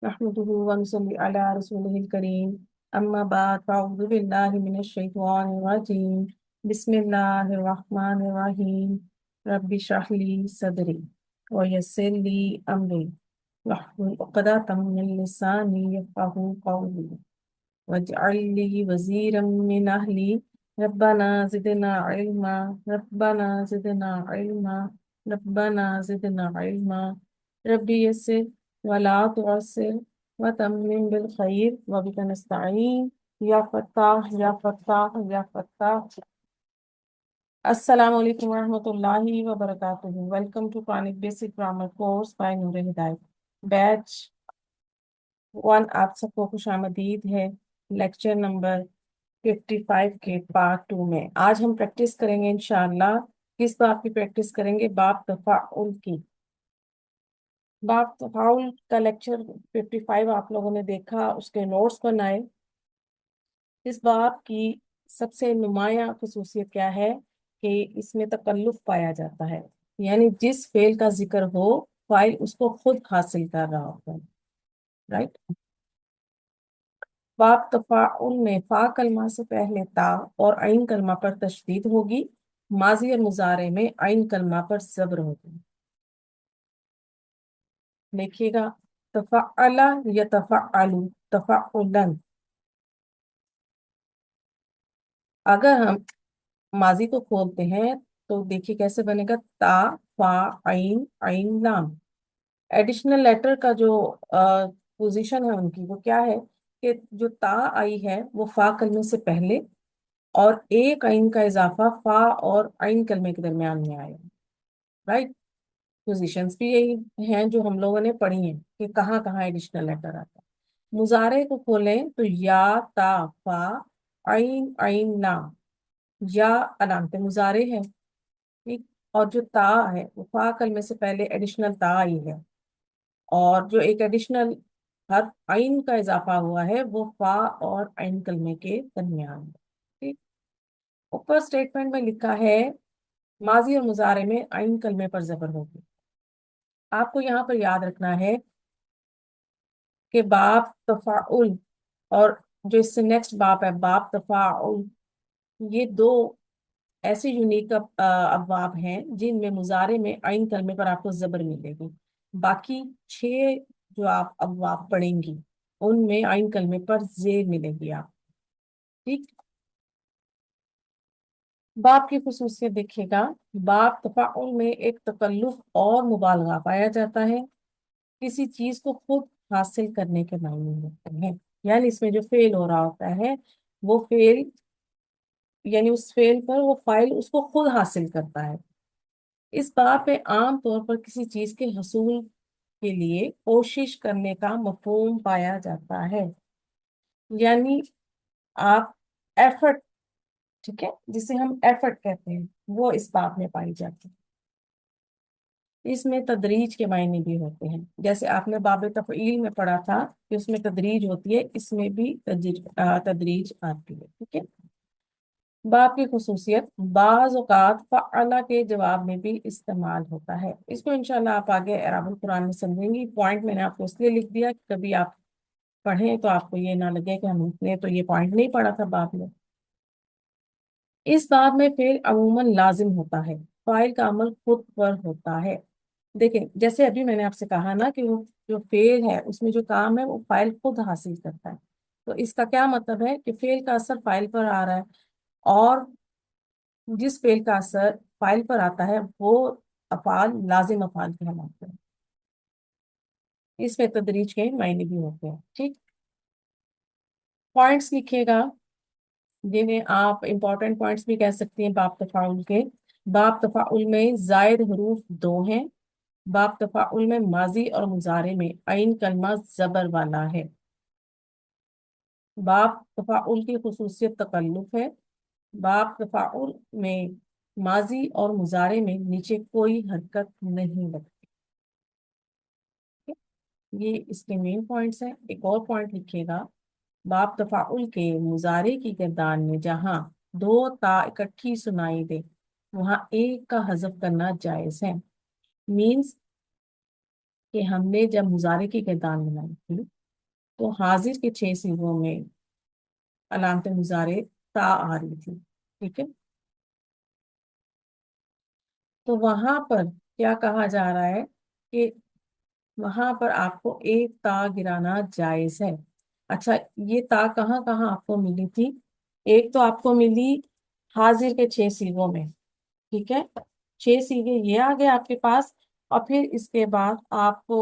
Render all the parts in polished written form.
نحمده ونصلي على رسوله الكريم أما بعد فأعوذ بالله من الشيطان الرجيم بسم الله الرحمن الرحيم رب اشرح لي صدري ويسر لي أمري واحلل عقدة من لساني يفقهوا قولي واجعل لي وزيرا من أهلي ربنا زدنا علما ربنا زدنا علما ربنا زدنا علما ربي يسر ولا تعسر وتمم بالخير وبك نستعين يا فتاح يا فتاح يا فتاح. السلام علیکم ورحمۃ اللہ وبرکاتہ. Welcome to Quranic basic grammar course by Noor Hidayat. Batch 1 آپ سب کو خوش آمدید ہے. لیکچر نمبر 55 کے پارٹ 2 میں آج ہم پریکٹس کریں گے انشاءاللہ. کس باب کی پریکٹس کریں گے؟ باب تفاعل کی. باب تفاعل کا لیکچر 55 آپ لوگوں نے دیکھا، اس کے نوٹس بنائے. اس باب کی سب سے نمایاں خصوصیت کیا ہے کہ اس میں تکلف پایا جاتا ہے، یعنی جس فعل کا ذکر ہو فاعل اس کو خود حاصل کر رہا ہوتا ہے. رائٹ. باب تفاعل میں فا کلمہ سے پہلے تا اور عین کلمہ پر تشدید ہوگی. ماضی اور مضارع میں عین کلمہ پر زبر ہوگی. دیکھیے گا، تفعل یا تفعل، تفعلن. اگر ہم ماضی کو کھولتے ہیں تو دیکھیے کیسے بنے گا، تا فا عین عین لام. ایڈیشنل لیٹر کا جو پوزیشن ہے ان کی وہ کیا ہے کہ جو تا آئی ہے وہ فا کلمے سے پہلے اور ایک عین کا اضافہ فا اور عین کلمے کے درمیان میں آئے. رائٹ. پوزیشنز بھی یہی ہیں جو ہم لوگوں نے پڑھی ہیں کہ کہاں کہاں ایڈیشنل لیٹر آتا ہے. مضارع کو کھولیں تو یا تا فا عین عین لام، یا علامت مضارع ہے. ٹھیک. اور جو تا ہے وہ فا کلمے سے پہلے ایڈیشنل تا آئی ہے، اور جو ایک ایڈیشنل حرف عین کا اضافہ ہوا ہے وہ فا اور عین کلمے کے درمیان ہے. ٹھیک. اوپر اسٹیٹمنٹ میں لکھا ہے ماضی اور مضارع میں عین کلمے پر زبر ہوگی. آپ کو یہاں پر یاد رکھنا ہے کہ باب تفاعل اور جو اس سے نیکسٹ باب ہے باب تفاعل، یہ دو ایسے یونیک ابواب ہیں جن میں مضارع میں عین کلمے پر آپ کو زبر ملے گی. باقی 6 جو آپ ابواب پڑھیں گی ان میں عین کلمے پر زیر ملے گی آپ. ٹھیک. باب کی خصوصیت دیکھیے گا، باب تفاعل میں ایک تکلف اور مبالغہ پایا جاتا ہے. کسی چیز کو خود حاصل کرنے کے معنی ہوتے ہیں، یعنی اس میں جو فعل ہو رہا ہوتا ہے وہ فعل، یعنی اس فعل پر وہ فاعل اس کو خود حاصل کرتا ہے. اس باب میں عام طور پر کسی چیز کے حصول کے لیے کوشش کرنے کا مفہوم پایا جاتا ہے، یعنی آپ ایفرٹ، ٹھیک ہے، جسے ہم ایفرٹ کہتے ہیں، وہ اس باب میں پائی جاتی ہے. اس میں تدریج کے معنی بھی ہوتے ہیں، جیسے آپ نے باب تفعیل میں پڑھا تھا کہ اس میں تدریج ہوتی ہے، اس میں بھی تدریج آتی ہے. ٹھیک ہے. باب کی خصوصیت، بعض اوقات فعل کے جواب میں بھی استعمال ہوتا ہے. اس کو انشاءاللہ آپ آگے اعراب القرآن میں سمجھیں گی. پوائنٹ میں نے آپ کو اس لیے لکھ دیا کہ کبھی آپ پڑھیں تو آپ کو یہ نہ لگے کہ ہم نے تو یہ پوائنٹ نہیں پڑھا تھا باب میں. اس باب میں فعل عموماً لازم ہوتا ہے، فاعل کا عمل خود پر ہوتا ہے. دیکھیں جیسے ابھی میں نے آپ سے کہا نا کہ وہ جو فعل ہے اس میں جو کام ہے وہ فاعل خود حاصل کرتا ہے. تو اس کا کیا مطلب ہے کہ فعل کا اثر فاعل پر آ رہا ہے، اور جس فعل کا اثر فاعل پر آتا ہے وہ افعال لازم افعال کہلاتے ہیں. اس میں تدریج کے معنی بھی ہوتے ہیں. ٹھیک. پوائنٹس لکھیے گا جنہیں آپ امپورٹنٹ پوائنٹس بھی کہہ سکتی ہیں باب تفاعل کے. باب تفاعل میں زائد حروف 2 ہیں. باب تفاعل میں ماضی اور مضارع میں عین کلمہ زبر والا ہے. باب تفاعل کی خصوصیت تکلف ہے. باب تفاعل میں ماضی اور مضارع میں نیچے کوئی حرکت نہیں لگتی. یہ اس کے مین پوائنٹس ہیں. ایک اور پوائنٹ لکھیے گا، باب تفاعل کے مضارع کی گردان میں جہاں 2 تا اکٹھی سنائی دے وہاں ایک کا حذف کرنا جائز ہے. مینز کہ ہم نے جب مضارع کی گردان بنائی تھی تو حاضر کے 6 سیغوں میں علامت مضارع تا آ رہی تھی، ٹھیک ہے؟ تو وہاں پر کیا کہا جا رہا ہے کہ وہاں پر آپ کو ایک تا گرانا جائز ہے۔ اچھا، یہ تا کہاں کہاں آپ کو ملی تھی؟ ایک تو آپ کو ملی حاضر کے 6 سیغوں میں، ٹھیک ہے؟ 6 سیغے یہ آ گئے آپ کے پاس، اور پھر اس کے بعد آپ کو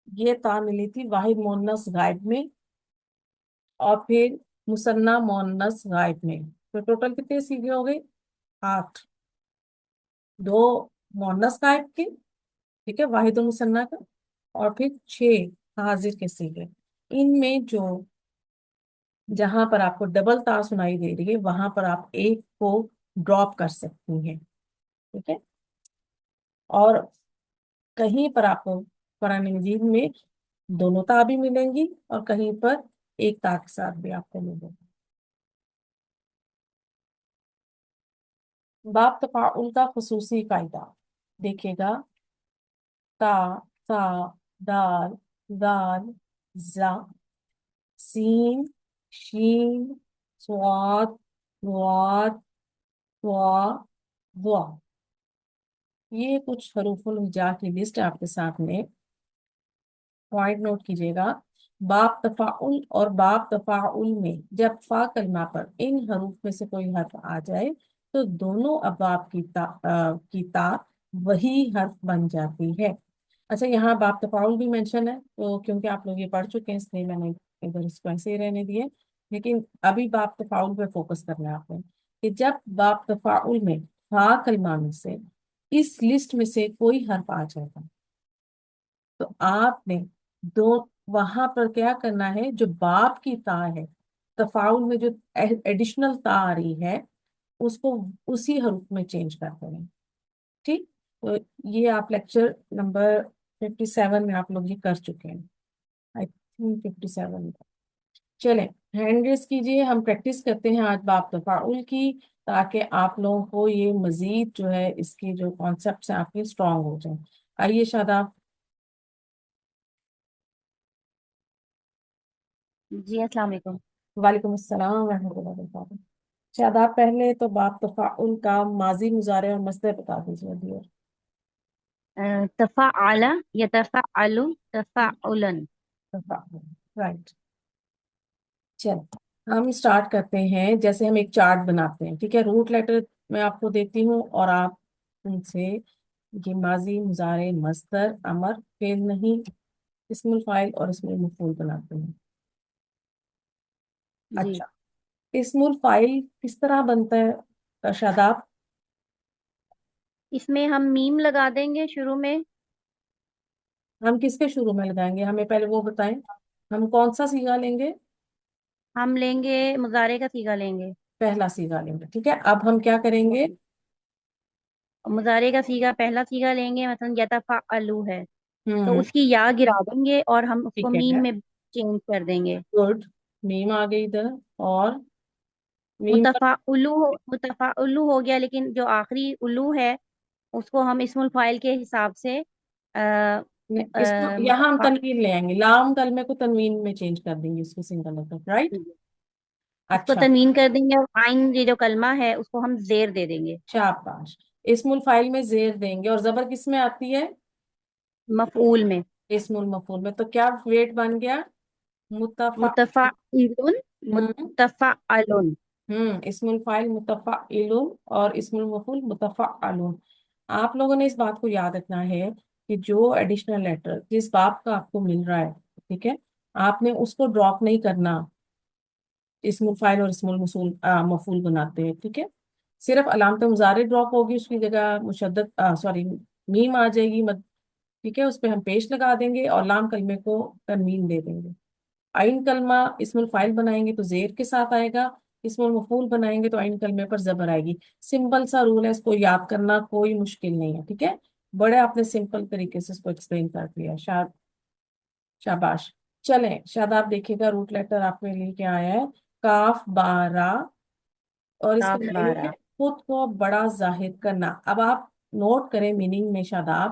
یہ تا ملی تھی واحد مؤنث غائب میں، اور پھر مثنیٰ مؤنث غائب میں۔ تو ٹوٹل کتنے سیغے ہو گئے؟ 8، 2 مؤنث غائب کے، ٹھیک ہے، واحد و مثنیٰ کا، اور پھر 6 حاضر کے سیغے۔ ان میں جو جہاں پر آپ کو ڈبل تا سنائی دے رہی ہے وہاں پر آپ ایک کو ڈراپ کر سکتی ہیں، ٹھیک ہے؟ اور کہیں پر آپ کو قرآن مجید میں دونوں تا بھی ملیں گی، اور کہیں پر ایک تا کے ساتھ بھی آپ کو ملیں گی۔ باب تفاعل کا خصوصی قاعدہ دیکھے گا، تا، ثا، دال، دال، زا، سین، شین، صاد، واد، وا، وا۔ یہ کچھ حروف الہجا کی لسٹ آپ کے سامنے، پوائنٹ نوٹ کیجیے گا۔ باب تفاعل اور باب تفاعل میں جب فا کلمہ پر ان حروف میں سے کوئی حرف آ جائے تو دونوں ابواب کی تا وہی حرف بن جاتی ہے۔ اچھا، یہاں باب تفاعل بھی مینشن ہے، تو کیونکہ آپ لوگ یہ پڑھ چکے ہیں اس لیے میں نے ادھر اس کو ایسے ہی رہنے دیے، لیکن ابھی باب تفاعل پہ فوکس کرنا ہے آپ نے، کہ جب باب تفاعل میں فا کلمہ میں سے اس لسٹ میں سے کوئی حرف آ جائے گا تو آپ نے دو وہاں پر کیا کرنا ہے، جو باپ کی تا ہے تفاعل میں جو ایڈیشنل تا آ رہی ہے اس کو اسی حروف میں چینج کر دیں، ٹھیک؟ تو یہ آپ لیکچر نمبر 57 میں آپ لوگ یہ کر چکے ہیں، آئی تھنک 57 میں۔ چلیں ہینڈ ریس کیجئے، ہم پریکٹس کرتے ہیں آج باب تفاعل کی، تاکہ آپ لوگوں کو یہ مزید جو ہے اس کی جو کانسیپٹس ہیں آپ کے اسٹرانگ ہو جائیں۔ آئیے شاداب۔ جی السلام علیکم۔ وعلیکم السلام ورحمۃ اللہ وبرکاتہ۔ شاداب، پہلے تو باب تفاعل کا ماضی، مضارع اور مصدر بتا دیجیے ڈیئر۔ تفاعل یتفعل تفاعلا۔ تفاعل، رائٹ۔ چل ہم اسٹارٹ کرتے ہیں، جیسے ہم ایک چارٹ بناتے ہیں، ٹھیک ہے؟ روٹ لیٹر میں آپ کو دیتی ہوں اور آپ ان سے یہ ماضی، مضارع، مصدر، امر، فعل نہیں، اسم الفاعل اور اسم المفعول بناتے ہیں۔ جی، اچھا، اسم الفاعل کس طرح بنتا ہے شاداب؟ اس میں ہم میم لگا دیں گے شروع میں۔ ہم کس کے شروع میں لگائیں گے؟ ہمیں پہلے وہ بتائیں، ہم کون سا صیغہ لیں گے؟ ہم لیں گے مضارع کا صیغہ لیں گے۔ پہلا صیغہ لیں گے، ٹھیک ہے؟ اب ہم کیا کریں گے؟ مضارع کا صیغہ پہلا صیغہ لیں گے، مثلا یتفعلو ہے تو ہوں، اس کی یا گرا دیں گے اور ہم اس کو ٹھیک ہے، میم میں چینج کر دیں گے۔ گڈ، میم آ گئی ادھر، اور میم پر متفعلو ہو گیا، لیکن جو آخری الو ہے اس کو ہم اسم الفاعل کے حساب سے اس کو یہاں ہم تنوین لے آئیں گے، لام کلمے کو تنوین میں چینج کر دیں گے، اس کو سنگل لیٹر، رائٹ؟ اس کو اچھا، تنوین کر دیں گے، اور آئن یہ جو کلمہ ہے اس کو ہم زیر دے دیں گے، شاباش۔ اسم الفاعل میں زیر دیں گے، اور زبر کس میں آتی ہے؟ مفعول میں۔ اسم المفعول میں۔ تو کیا ویٹ بن گیا؟ متفع متفعل ہوں متفعل۔ اسم الفاعل متفعل اور اسم المفعول متفعل۔ آپ لوگوں نے اس بات کو یاد رکھنا ہے کہ جو ایڈیشنل لیٹر جس باب کا آپ کو مل رہا ہے، ٹھیک ہے، آپ نے اس کو ڈراپ نہیں کرنا اسم الفاعل اور اسم مفعول بناتے ہیں، ٹھیک ہے؟ صرف علامت مضارع ڈراپ ہوگی، اس کی جگہ مشدد سوری میم آ جائے گی، ٹھیک ہے، اس پہ ہم پیش لگا دیں گے اور لام کلمے کو تنوین دے دیں گے۔ عین کلمہ اسم الفاعل بنائیں گے تو زیر کے ساتھ آئے گا، اسم المفعول بنائیں گے تو عین کلمے پر زبر آئے گی۔ سمپل سا رول ہے، اس کو یاد کرنا کوئی مشکل نہیں ہے، ٹھیک ہے؟ بڑے آپ نے سمپل طریقے سے اس کو ایکسپلین کر دیا، شاباش۔ چلیں شاداب دیکھیے گا، روٹ لیٹر آپ کے لیے کیا آیا ہے؟ کاف، بارا، اور اس کا کاف میننگ ہے بارہ۔ خود کو بڑا ظاہر کرنا۔ اب آپ نوٹ کریں میننگ میں شاداب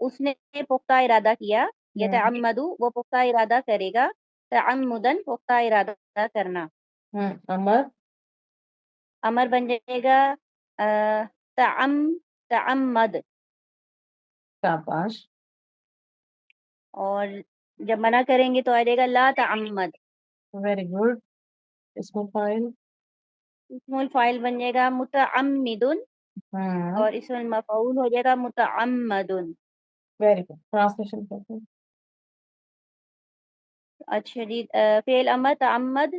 اس نے پختہ ارادہ کیا، ہوں یتعمدو وہ پختہ ارادہ کرے گا، تعمدن پختہ ارادہ کرنا. امر امر بن جائے گا تعم تعمد. شاباش اور جب منع کریں گے تو آ جائے گا لا تعمد. ویری گڈ اسم فائل اسم الفاعل بن جائے گا متعمد، ہوں اور اسم المفعول ہو جائے گا متعمد. ویری گڈ ٹرانسلیشن کرتے ہیں اچھا جی، فعل امر تعمد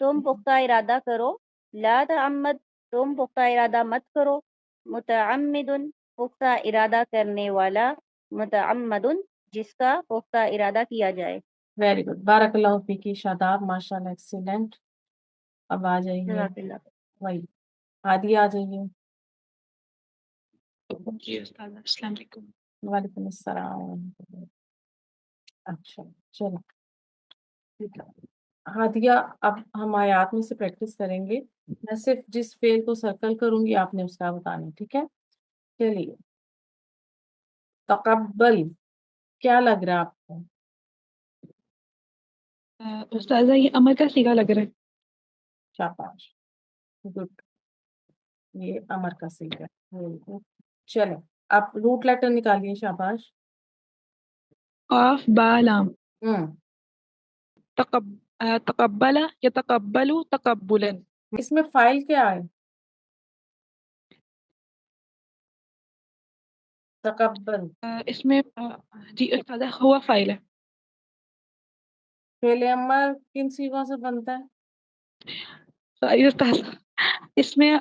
تم پختہ ارادہ کرو، لا تعمد تم پختہ ارادہ مت کرو، متعمد پختہ ارادہ کرنے والا، متعمد جس کا پختہ ارادہ کیا جائے. ویری گڈ بارک اللہ فیکی شاداب ماشاء اللہ ایکسیلنٹ اب آ جائیے جزاک اللہ. وہی عادی آ جائیے جی استاد السلام علیکم. وعلیکم السلام ورحمۃ اللہ اچھا چلو ٹھیک ہے ہادیہ اب ہم آیات میں سے پریکٹس کریں گے میں صرف جس فعل کو سرکل کروں گی آپ نے اس کا بتانا ٹھیک ہے چلیے تقبل کیا لگ رہا ہے آپ کو استاذہ یہ امر کا صیغہ لگ رہا ہے. شاباش گڈ یہ امر کا صیغہ ہے چلیں آپ روٹ لیٹر نکالیے شاباش قاف با لام. ہوں تقبل یتقبل تقبلا. اس میں فائل کیا ہے تقبل اس میں جی استاذہ ہوا فائل ہے. فعل امر کن صیغوں سے بنتا ہے یہ استاذہ اس میں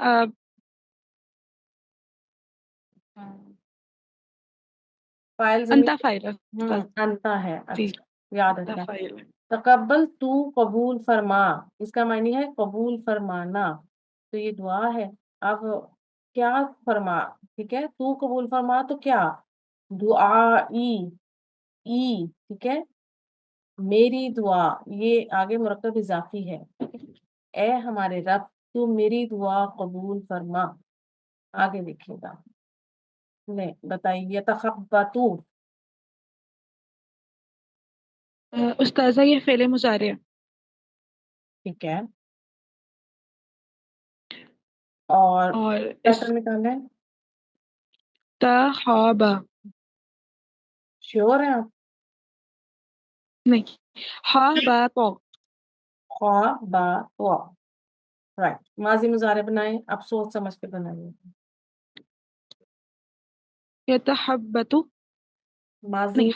فائل انتا ضمیر فائل ہے استاذ. انتا ہے جی اچھا یاد انتا رکھنا فائل ہے. تقبل تو قبول فرما اس کا معنی ہے قبول فرمانا تو یہ دعا ہے اب کیا فرما ٹھیک ہے تو قبول فرما تو کیا دعائی ٹھیک ہے میری دعا یہ آگے مرکب اضافی ہے اے ہمارے رب تو میری دعا قبول فرما آگے دیکھیے گا نہیں بتائیے تخبتو استاذہ یہ فعل مضارع ہے. ٹھیک ہے اور اور اس پیٹرن نکالنا ہے تخابا شیور ہیں آپ نہیں ہا با تو خواہ با وا رائٹ ماضی مضارع بنائیں اب سوچ سمجھ کے بنائیے یتحبت ماضی نہیں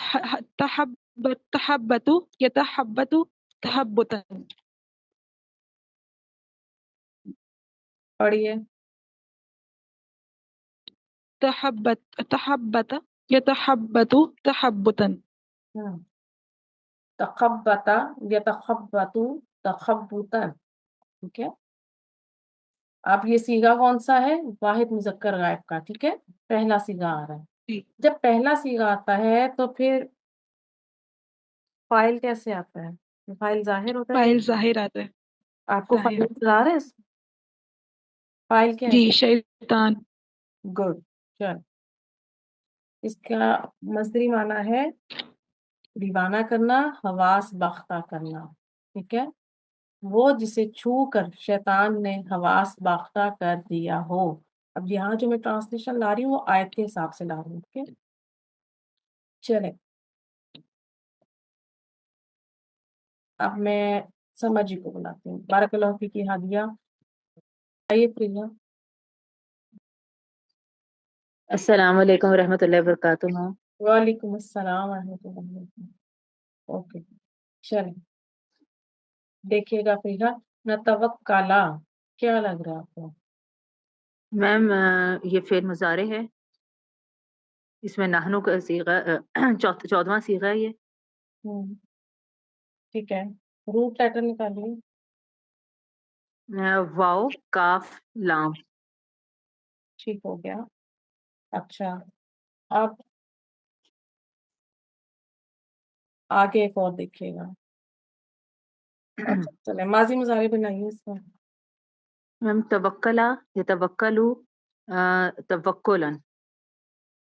تحبت یتحبت تحبتا. پڑھیے تحبت یتحبت تحبتا. ہوں تخبتا یتخبتو تخبتا ٹھیک ہے اب یہ صیغہ کون سا ہے واحد مذکر غائب کا ٹھیک ہے پہلا صیغہ آ رہا ہے جی جب پہلا صیغہ آتا ہے تو پھر فائل کیسے آتا ہے فائل ظاہر ہوتا ہے کہ فائل ظاہر آتا ہے. آپ کو فائل ظاہر انتظار ہے فائل کیا جی ہے شیطان. گڈ چل اس کا مصدری معنی ہے دیوانہ کرنا حواس باختہ کرنا ٹھیک ہے وہ جسے چھو کر شیطان نے حواس باختہ کر دیا ہو اب یہاں جو میں ٹرانسلیشن لا رہی ہوں وہ آیت کے حساب سے لا رہی ہوں ٹھیک ہے چلیں اب میں سمجھی کو بلاتی ہوں بارک اللہ فی کی ہادیہ آئیے پریا السلام علیکم ورحمۃ اللہ وبرکاتہ. وعلیکم السلام ورحمۃ اللہ وبرکاتہ اوکے چلیں دیکھیے گا پریا نتوکلا کیا لگ رہا ہے آپ کو میم یہ فعل مضارع ہے، اس میں نحنو کا صیغہ 14واں صیغہ ہے یہ. ہوں ٹھیک ہے روٹ لیٹر نکالیے واو کاف لام. ٹھیک ہو گیا اچھا اب آگے ایک اور دیکھیے گا اچھا چلے ماضی مضارع بنائیے اس کا میم توکلا یتوکلو توکلا.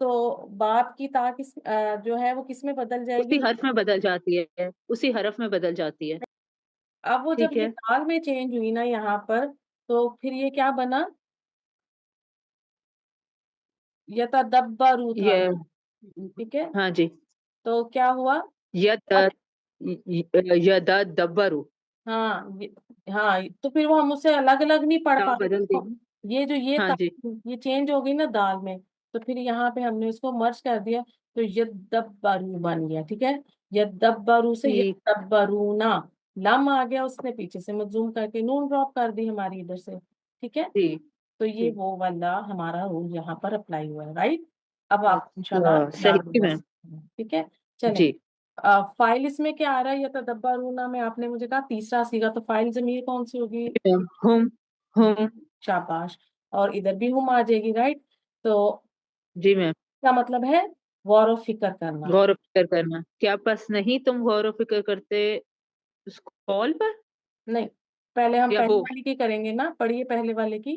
تو باپ کی تا کس جو ہے وہ کس میں بدل جائے اسی گی؟ حرف میں بدل جاتی ہے، اسی حرف میں بدل جاتی ہے. اب وہ جب ٹھیک یہ ہے. دال میں چینج ہوئی نا یہاں پر، تو پھر یہ کیا بنا؟ یتدبرو تھا، یہ ٹھیک ہے، ہاں جی. تو کیا ہوا؟ یدبرو ہاں ہاں، تو پھر وہ ہم اسے الگ الگ نہیں پڑھ تا پا بدل رہے. گئی. یہ جو ہاں جی یہ چینج ہو گئی نا دال میں، تو پھر یہاں پہ ہم نے اس کو مرج کر دیا، تو یدبرو بن گیا. ٹھیک ہے، یدبرو سے ٹھیک. یدبرونا، لم آ گیا اس نے پیچھے سے مجزوم کر کے نون ڈراپ کر دی ہماری ادھر سے. ٹھیک ہے، ٹھیک. تو یہ ٹھیک. وہ والا ہمارا رول یہاں پر اپلائی ہوا ہے. رائٹ، اب آپ انشاءاللہ اچھا یاد صحیح کر میم. سکتے ہیں. ٹھیک ہے، چلیں. جی فائل اس میں کیا آ رہا ہے؟ یتدبرونا میں آپ نے مجھے کہا تیسرا سیگا، تو فائل ضمیر کون سی ہوگی؟ ہم ہم شاباش. اور ادھر بھی ہم آ جائے گی. رائٹ، تو جی میم. کیا مطلب ہے؟ غور و فکر کرنا. غور و فکر کرنا. کیا بس نہیں تم غور و فکر کرتے اس قول پر نہیں، پہلے ہم یا پہلے وہ والی کی کریں گے نا. پڑھیے پہلے والے کی.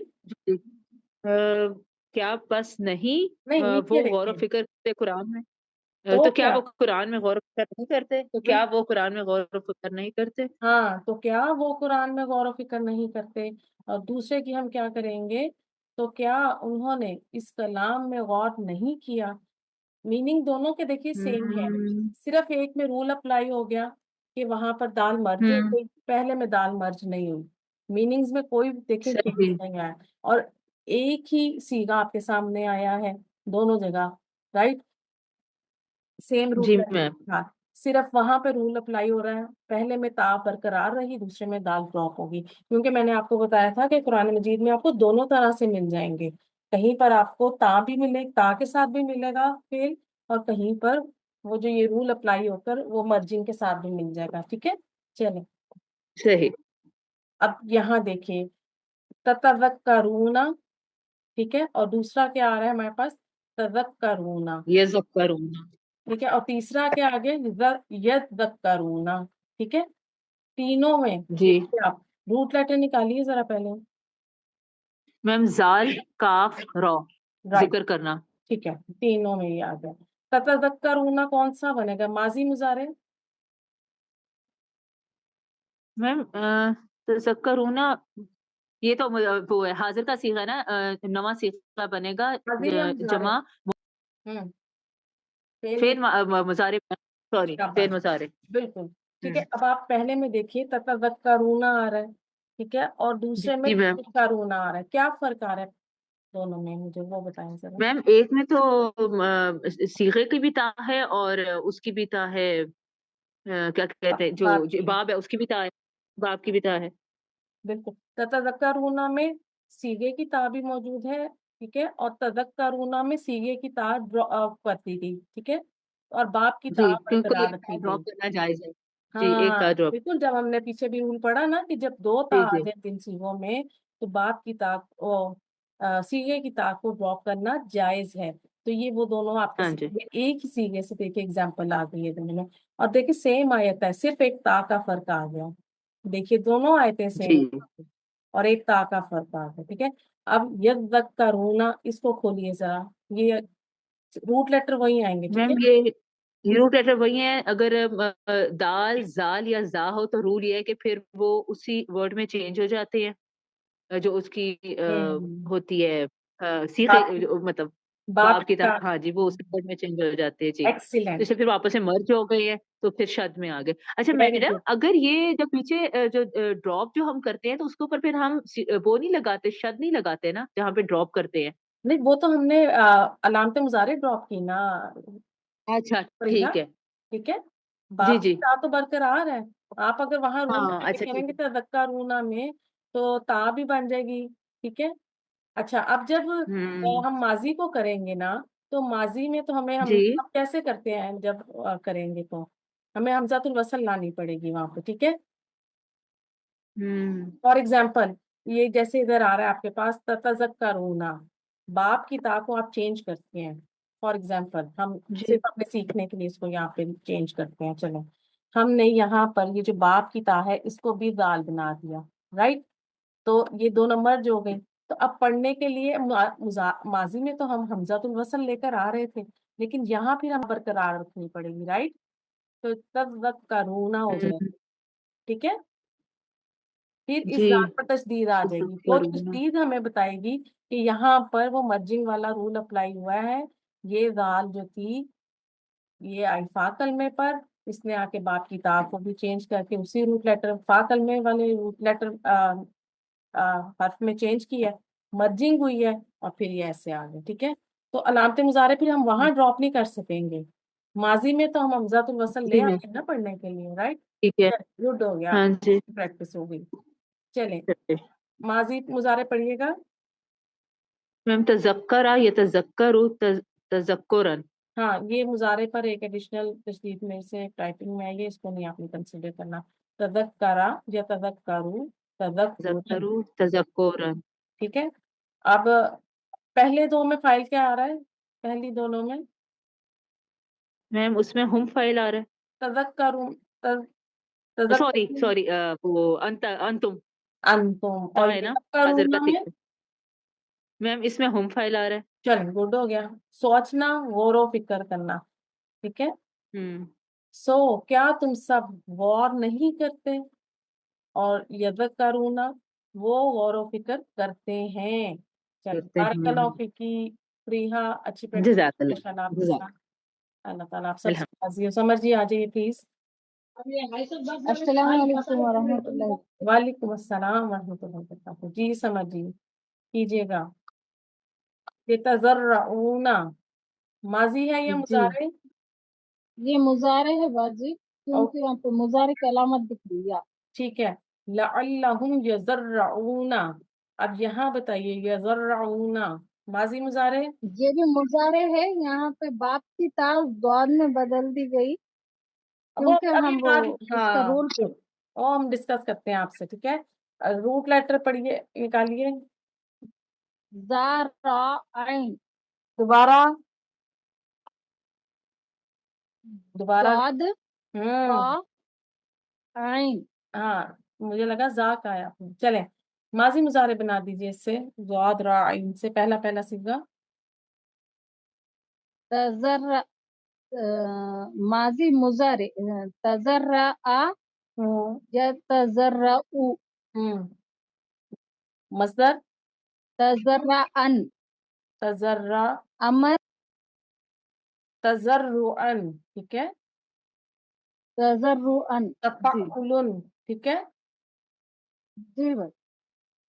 کیا بس نہیں نہیں، وہ نیچے غور و دیکھیں. فکر کرتے قرآن میں. تو تو کیا کیا؟ وہ قرآن میں غور و فکر نہیں کرتے؟ تو کیا وہ قرآن میں غور و فکر نہیں کرتے؟ ہاں، تو کیا وہ قرآن میں غور و فکر نہیں کرتے؟ اور دوسرے کی ہم کیا کریں گے؟ تو کیا انہوں نے اس کلام میں غور نہیں کیا؟ میننگ دونوں کے دیکھیے سیم ہے، ہم صرف ایک میں رول اپلائی ہو گیا کہ وہاں پر دال مرج ہو ہم گئی، پہلے میں دال مرج نہیں ہوئی. میننگز میں کوئی دیکھیں چینج صحیح. نہیں آیا، اور ایک ہی سیگا آپ کے سامنے آیا ہے دونوں جگہ. رائٹ، سیم رول جی رہے. میم. ہاں، صرف وہاں پہ رول اپلائی ہو رہا ہے، پہلے میں تا برقرار رہی، دوسرے میں دال ڈراپ ہوگی. کیونکہ میں نے آپ کو بتایا تھا کہ قرآن مجید میں آپ کو دونوں طرح سے مل جائیں گے. کہیں پر آپ کو تا بھی ملے، تا کے ساتھ بھی ملے گا فیل، اور کہیں پر وہ جو یہ رول اپلائی ہو کر وہ مرجنگ کے ساتھ بھی مل جائے گا. ٹھیک ہے، چلیں. صحیح. اب یہاں دیکھیے تتذکرون، ٹھیک ہے، اور دوسرا کیا آ رہا ہے ہمارے پاس؟ تذکرون. یہ ذکرون. ٹھیک ہے، اور تیسرا کیا آگے؟ یذکرون. ٹھیک ہے، تینوں میں جی دیکھیے آپ روٹ لیٹر نکالیے ذرا پہلے. میم زال کاف را رائٹ، ذکر کرنا. ٹھیک ہے، تینوں میں یہ آ گیا. تتذکرون کون سا بنے گا؟ ماضی مضارع. میم تذکرون یہ تو وہ ہے حاضر کا صیغہ نا. نواں صیغہ بنے گا ماضی یا مضارع؟ جمع ہوں، فعل فعل مضارع. سوری فعل شاباش، مضارع. بالکل. ٹھیک ہے، اب آپ پہلے میں دیکھیے تتذکرون آ رہا ہے، ٹھیک ہے، اور دوسرے میں جی میم. تذکرون آ رہا ہے. کیا فرق آ رہا ہے دونوں میں؟ مجھے وہ بتائیں ذرا. میم ایک میں تو صیغے کی بھی تا ہے اور اس کی بھی تا ہے. کیا کہتے ہیں جو بات جو کی باب ہے اس کی بھی تا ہے، باب کی بھی تا ہے. بالکل. تتذکرون میں سیگے کی تا بھی موجود ہے، ٹھیک ہے، اور تذکرون میں سیگے کی تا ڈراپ کرتی تھی، ٹھیک ہے، اور باپ کی تا جی کیونکہ برقرار ایک تا رکھی تھی. ڈراپ کرنا جائز ہے. جی ایک تا ہاں ڈراپ. بالکل، جب ہم نے پیچھے بھی رول پڑھا نا کہ جب دو تا جی آ جی جائیں تین سیگوں میں، تو باپ کی تا سیگے کی تا کو ڈراپ کرنا جائز ہے. تو یہ وہ دونوں آپ کے ہاں جی سامنے ایک ہی سیگے سے دیکھیں ایگزامپل آ گئی ہے دونوں میں. اور دیکھیں سیم آیت ہے، صرف ایک تا کا فرق آ گیا. دیکھیے دونوں آیتیں سیم جی اور ایک تا کا فرق آ گیا. ٹھیک ہے، اب یذکرون اس کو کھولیے ذرا. یہ روٹ لیٹر وہی آئیں گے. ٹھیک ہے، میم یہ روٹ لیٹر وہی ہے. اگر دال زال یا زا ہو تو رول یہ ہے کہ پھر وہ اسی ورڈ میں چینج ہو جاتے ہیں جو اس کی ہوں، ہوتی ہے سیغے باپ مطلب باپ باب کی کا. طرح. ہاں جی وہ اسی ورڈ میں چینج ہو جاتے ہیں. جی ایکسیلنٹ، جیسے پھر واپس سے مرج ہو گئی ہے تو پھر شد میں آ گئے. اچھا ویری میڈم گڈ. اگر یہ جو پیچھے جو ڈراپ جو ہم کرتے ہیں تو اس کے اوپر پھر ہم وہ نہیں لگاتے، شد نہیں لگاتے نا جہاں پہ ڈراپ کرتے ہیں. نہیں، وہ تو ہم نے علامت مضارع ڈراپ کی نا اچھا فریدا. ٹھیک ہے. ٹھیک ہے، جی باپ کی جی تا تو برقرار ہے. آپ اگر وہاں رول ہاں لگا کے اچھا کریں ٹھیک گے ہے. تذکرون میں، تو تا بھی بن جائے گی. ٹھیک ہے، اچھا اب جب ہوں ہم ماضی کو کریں گے نا، تو ماضی میں تو ہم جی کیسے کرتے ہیں؟ جب کریں گے تو ہمیں حمزۃ الوصل لانی پڑے گی وہاں پہ. ٹھیک ہے، ہوں فار ایگزامپل یہ جیسے ادھر آ رہا ہے آپ کے پاس تتذکرون، باپ کی تا کو آپ چینج کرتے ہیں. فار ایگزامپل ہم جی صرف اپنے سیکھنے کے لیے اس کو یہاں پہ چینج کرتے ہیں. چلو، ہم نے یہاں پر یہ جو باپ کی تا ہے اس کو بھی دال بنا دیا. رائٹ، تو یہ دو نمبر جو ہو گئی. تو اب پڑھنے کے لیے ماضی میں تو ہم حمزۃ الوصل لے کر آ رہے تھے، لیکن یہاں پھر ہم برقرار رکھنی پڑے گی، رائٹ؟ تو تذکرونا ہو جائے، ٹھیک ہے؟ پھر اس جی ذات پر تشدید آ جائے گی، وہ تذکرون تشدید ہمیں بتائے گی کہ یہاں پر وہ مرجنگ والا رول اپلائی ہوا ہے، یہ ذال جو تھی یہ آئی فا کلمے پر، اس نے آ کے باپ کی تا کو بھی چینج کر کے اسی روٹ لیٹر فا کلمے والے روٹ لیٹر حرف میں چینج کیا، مرجنگ ہوئی ہے، اور پھر یہ ایسے آ گئے، ٹھیک ہے؟ تو علامت مضارع پھر ہم وہاں ڈراپ نہیں کر سکیں گے، ماضی میں تو ہم حمزۃ الوصل لے جی میم آتے ہیں نا پڑھنے کے لیے، رائٹ؟ ٹھیک ہے گڈ ہو گیا، ہاں جی پریکٹس ہو گئی۔ چلیں ماضی مضارع پڑھیے گا۔ میم تذکرہ یا تذکرو تذکرن ہاں یہ مضارع پر ایک ایڈیشنل تشدید میں سے ٹائپنگ میں آئی ہے، اس کو نہیں آپ نے کنسیڈر کرنا، تذکرہ یا تذکرو تذکرن، تذکرو تذکرن ٹھیک ہے؟ اب پہلے دو میں فائل کیا آ رہا ہے؟ پہلی دونوں میں میم اس میں ہم فائل آ رہا تذکرون ہے، سوری تذکرون سوری وہ انتم انتم، تا اور ہے نا حاضر کا یتذکرون میں، ذکر، میم اس میں ہم فائل آ رہا چلیں گڈ ہو گیا، سوچنا، غور و فکر کرنا، ٹھیک ہے؟ ہے۔ سو کیا تم سب غور نہیں کرتے؟ اور یذکرون وہ غور و فکر کرتے ہیں۔ چل کرتے بارک اللہ ہیں، فیکی فریحا، اچھی جزاک اللہ، پریپریشن آپ کے جزاک ساتھ، اللہ تعالیٰ آپ سب سے الحمد راضی ہو۔ سمر جی آ جائیے پلیز۔ السلام علیکم ورحمۃ اللہ۔ وعلیکم السلام ورحمۃ اللہ وبرکاتہ، جی سمر جی کیجیے گا۔ یتذرعون ماضی ہے یا جی مضارع؟ یہ مضارع ہے باجی، کیونکہ یہاں پہ مضارع کی علامت دکھ رہی ہے۔ ٹھیک ہے، لعلہم یزرعون، اب یہاں بتائیے یزرعون ماضی مضارع؟ یہ بھی مضارع ہے، یہاں پہ باپ کی تا ضاد میں بدل دی گئی، وہ کیونکہ ابھی ہم وہ اس کا ہاں رول وہ ہم ڈسکس کرتے ہیں آپ سے، ٹھیک ہے؟ روٹ لیٹر پڑھیے، نکالیے زا را عین دوبارہ، دوبارہ۔ ضاد ہوں را عین۔ ہاں مجھے لگا زا کا ہے آپ نے، چلیں ماضی مضارع بنا دیجیے اس سے، ضاد را عین سے پہلا پہلا صیغہ۔ تزر ماضی مضارع تزرع ہوں یتزرع ہوں مصدر تزرعن تزرع امر تزرعا، ٹھیک ہے؟ تزرعن جی تفعل، ٹھیک ہے؟ جی بس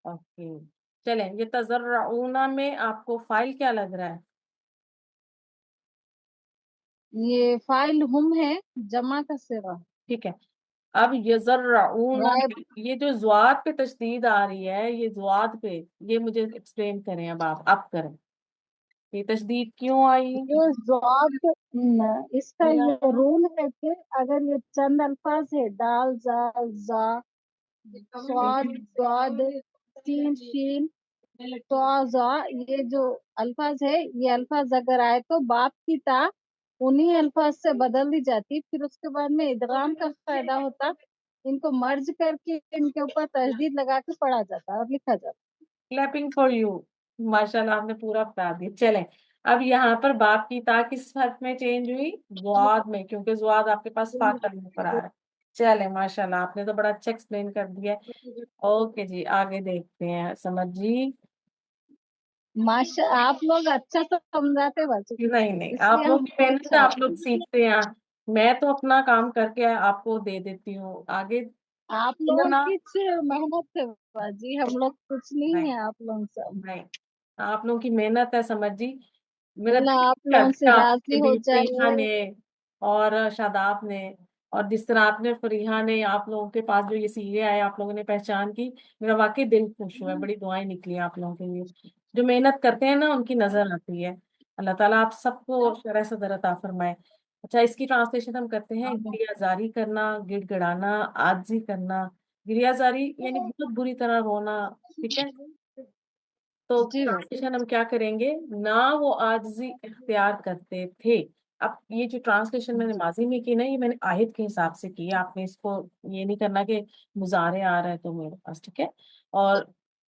اوکے، چلیں یہ تزرعون میں آپ کو فائل کیا لگ رہا ہے؟ یہ فائل ہم ہے، جمع کا صیغہ ٹھیک ہے، اب یزرعون غائب۔ یہ جو زواد پہ تشدید آ رہی ہے، یہ زواد پہ، یہ مجھے ایکسپلین کریں، اب کریں یہ تشدید کیوں آئی؟ یہ ضاد اس کا یہ رول ہے کہ اگر یہ چند الفاظ ہے دال زال زا صاد ضاد سین شین تو زا، یہ جو الفاظ ہے یہ الفاظ اگر آئے تو باپ کی تا انہی الفاظ سے بدل دی جاتی، پھر اس کے بعد میں ادغام کا فائدہ ہوتا، ان کو مرج کر کے ان کے اوپر تشدید لگا کے پڑھا جاتا اور لکھا جاتا۔ کلیپنگ فار یو، ماشاء اللہ آپ نے پورا بتا دیا۔ چلیں اب یہاں پر باپ کی تا کس حرف میں چینج ہوئی؟ زواد میں، کیونکہ زواد آپ کے پاس فا کلمے پر آ رہا ہے۔ چلیں ماشاء اللہ آپ نے تو بڑا اچھا ایکسپلین کر دیا ہے۔ اوکے جی آگے دیکھتے ہیں، سمجھ جی؟ ماشاء آپ لوگ اچھا تو سمجھاتے بس، نہیں اس لیے آپ لوگ ہم کی کو محنت ہے، اچھا آپ لوگ سیکھتے ہیں، میں تو اپنا کام کر کے آپ کو دے دیتی ہوں آگے آپ لوگوں بولنا۔ کی محنت ہے باجی، ہم لوگ کچھ نہیں نہیں ہے آپ لوگ سے، نہیں آپ لوگوں کی محنت ہے، سمجھ جی؟ میرا اللہ دل آپ لوگوں سے کرتا راضی ہو بھی فریحہ جائے۔ نے اور شاداب نے، اور جس طرح آپ نے فریحہ نے آپ لوگوں کے پاس جو یہ سیرے آئے آپ لوگوں نے پہچان کی، میرا واقعی دل خوش ہوا ہے، بڑی دعائیں نکلی آپ لوگوں کے لیے، جو محنت کرتے ہیں نا ان کی نظر آتی ہے، اللہ تعالیٰ آپ سب کو شرح صدر عطا فرمائے۔ اچھا اس کی ٹرانسلیشن ہم کرتے ہیں، گریہ زاری کرنا، گڑ گڑانا، عاجزی کرنا، گریہ زاری یعنی بہت بری طرح رونا، ٹھیک ہے؟ تو جی ٹرانسلیشن ہم کیا کریں گے؟ نہ وہ عاجزی اختیار کرتے تھے۔ اب یہ جو ٹرانسلیشن میں نے ماضی میں کی نا، یہ میں نے آیت کے حساب سے کی ہے، آپ نے اس کو یہ نہیں کرنا کہ مضارع آ رہا ہے تو میرے پاس، ٹھیک ہے؟ اور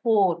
4,